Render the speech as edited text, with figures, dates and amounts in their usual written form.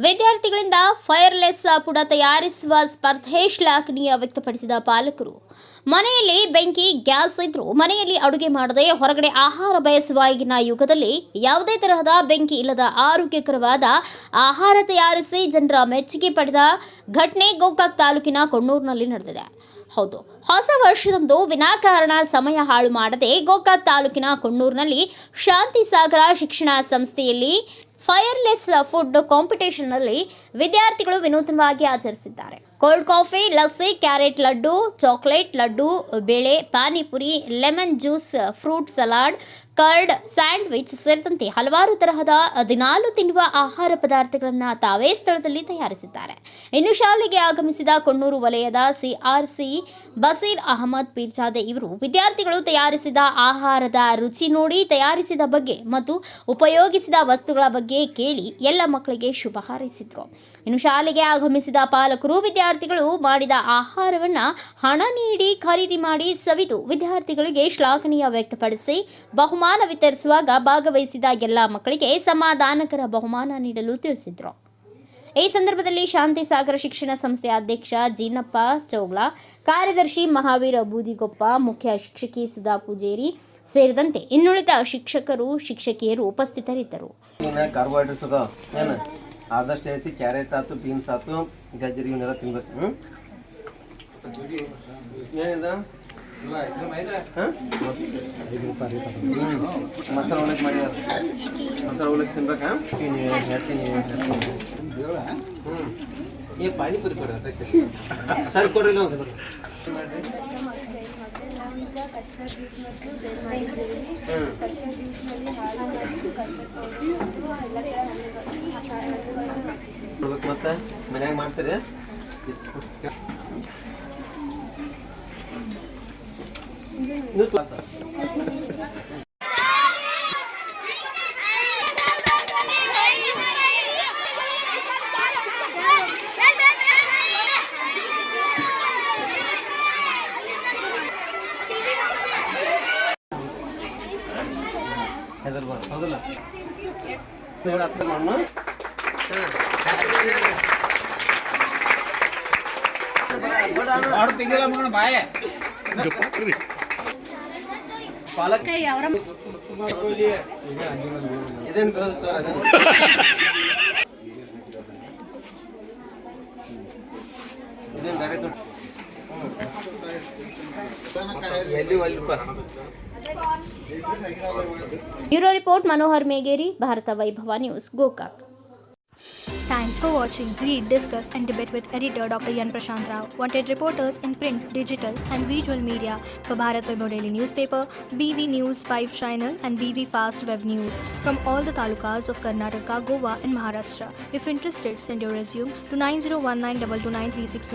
ವಿದ್ಯಾರ್ಥಿಗಳಿಂದ ಫೈರ್ಲೆಸ್ ಪುಡ ತಯಾರಿಸುವ ಸ್ಪರ್ಧೆ ಶ್ಲಾಘನೀಯ ವ್ಯಕ್ತಪಡಿಸಿದ ಪಾಲಕರು. ಮನೆಯಲ್ಲಿ ಬೆಂಕಿ, ಗ್ಯಾಸ್ ಇದ್ರೂ ಮನೆಯಲ್ಲಿ ಅಡುಗೆ ಮಾಡದೆ ಹೊರಗಡೆ ಆಹಾರ ಬಯಸುವ ಈಗಿನ ಯುಗದಲ್ಲಿ ಯಾವುದೇ ತರಹದ ಬೆಂಕಿ ಇಲ್ಲದ ಆರೋಗ್ಯಕರವಾದ ಆಹಾರ ತಯಾರಿಸಿ ಜನರ ಮೆಚ್ಚುಗೆ ಪಡೆದ ಘಟನೆ ಗೋಕಾಕ್ ತಾಲೂಕಿನ ಕೊಣ್ಣೂರಿನಲ್ಲಿ ನಡೆದಿದೆ. ಹೌದು, ಹೊಸ ವರ್ಷದಂದು ವಿನಾಕಾರಣ ಸಮಯ ಹಾಳು ಮಾಡದೆ ಗೋಕಾಕ್ ತಾಲೂಕಿನ ಕೊಣ್ಣೂರಿನಲ್ಲಿ ಶಾಂತಿ ಸಾಗರ ಶಿಕ್ಷಣ ಸಂಸ್ಥೆಯಲ್ಲಿ ಫೈರ್ಲೆಸ್ ಫುಡ್ ಕಾಂಪಿಟೇಷನ್ನಲ್ಲಿ ವಿದ್ಯಾರ್ಥಿಗಳು ವಿನೂತನವಾಗಿ ಆಚರಿಸಿದ್ದಾರೆ. Cold coffee, lassi, carrot laddu, chocolate laddu, ಬೇಳೆ, panipuri, lemon juice, fruit salad, curd, sandwich ಸೇರಿದಂತೆ ಹಲವಾರು ತರಹದ ದಿನಾಲು ತಿನ್ನುವ ಆಹಾರ ಪದಾರ್ಥಗಳನ್ನು ತಾವೇ ಸ್ಥಳದಲ್ಲಿ ತಯಾರಿಸಿದ್ದಾರೆ. ಇನ್ನು ಶಾಲೆಗೆ ಆಗಮಿಸಿದ ಕೊಣ್ಣೂರು ವಲಯದ ಸಿಆರ್ಸಿ ಬಸೀರ್ ಅಹಮದ್ ಪೀರ್ಜಾದೆ ಇವರು ವಿದ್ಯಾರ್ಥಿಗಳು ತಯಾರಿಸಿದ ಆಹಾರದ ರುಚಿ ನೋಡಿ ತಯಾರಿಸಿದ ಬಗ್ಗೆ ಮತ್ತು ಉಪಯೋಗಿಸಿದ ವಸ್ತುಗಳ ಬಗ್ಗೆ ಕೇಳಿ ಎಲ್ಲ ಮಕ್ಕಳಿಗೆ ಶುಭ ಹಾರೈಸಿದರು. ಇನ್ನು ಶಾಲೆಗೆ ಆಗಮಿಸಿದ ಪಾಲಕರು ವಿದ್ಯಾರ್ಥಿಗಳು ಮಾಡಿದ ಆಹಾರವನ್ನು ಹಣ ನೀಡಿ ಖರೀದಿ ಮಾಡಿ ಸವಿದು ವಿದ್ಯಾರ್ಥಿಗಳಿಗೆ ಶ್ಲಾಘನೀಯ ವ್ಯಕ್ತಪಡಿಸಿ ಬಹುಮಾನ ವಿತರಿಸುವಾಗ ಭಾಗವಹಿಸಿದ ಎಲ್ಲ ಮಕ್ಕಳಿಗೆ ಸಮಾಧಾನಕರ ಬಹುಮಾನ ನೀಡಲು ತಿಳಿಸಿದರು. ಈ ಸಂದರ್ಭದಲ್ಲಿ ಶಾಂತಿ ಸಾಗರ ಶಿಕ್ಷಣ ಸಂಸ್ಥೆಯ ಅಧ್ಯಕ್ಷ ಜೀನಪ್ಪ ಚೌಗ್ಲಾ, ಕಾರ್ಯದರ್ಶಿ ಮಹಾವೀರ ಬೂದಿಗೊಪ್ಪ, ಮುಖ್ಯ ಶಿಕ್ಷಕಿ ಸುಧಾ ಪೂಜೇರಿ ಸೇರಿದಂತೆ ಇನ್ನುಳಿದ ಶಿಕ್ಷಕರು ಶಿಕ್ಷಕಿಯರು ಉಪಸ್ಥಿತರಿದ್ದರು. ಆದಷ್ಟು ಐತಿ ಕ್ಯಾರೆಟ್ ಆಯ್ತು, ಬೀನ್ಸ್ ಆಯ್ತು, ಗಜ್ಜರಿ ಇವನ್ನೆಲ್ಲ ತಿನ್ಬೇಕು. ಏನಿದ ಮಸಾಲ ಒಳಗೆ ಮಾಡಿ ಮಸಾಲ ಒಳಗೆ ತಿನ್ಬೇಕಾ? ಏ ಪಾನಿಪುರಿ ಕೊಡ್ರಿ, ಅದಕ್ಕೆ ಸರಿ ಕೊಡ್ರಿ. ಮತ್ತೆ ಮನ್ಯಾಗ ಮಾಡ್ತೀರಿ? ಹೌದಲ್ಲ ಪಾಲಕ್ ಇದೇನು ಇದೇನು ಬೇರೆ ದುಡ್ಡು ಎಲ್ಲಿ ಒಳ್ಳೆಪ್ಪ. ಬ್ಯೂರೋ ರಿಪೋರ್ಟ್ ಮನೋಹರ್ ಮೇಗೇರಿ, ಭಾರತ ವೈಭವ news, Gokak. Thanks for watching. Read, discuss and debate with editor Dr. Yan Prashant Rao. Wanted reporters in print, digital and visual media for Bharat Vaibhav Daily Newspaper, BV News 5 Channel and BV Fast Web News from all the talukas of Karnataka, Goa and Maharashtra. If interested, send your resume to 9019229369.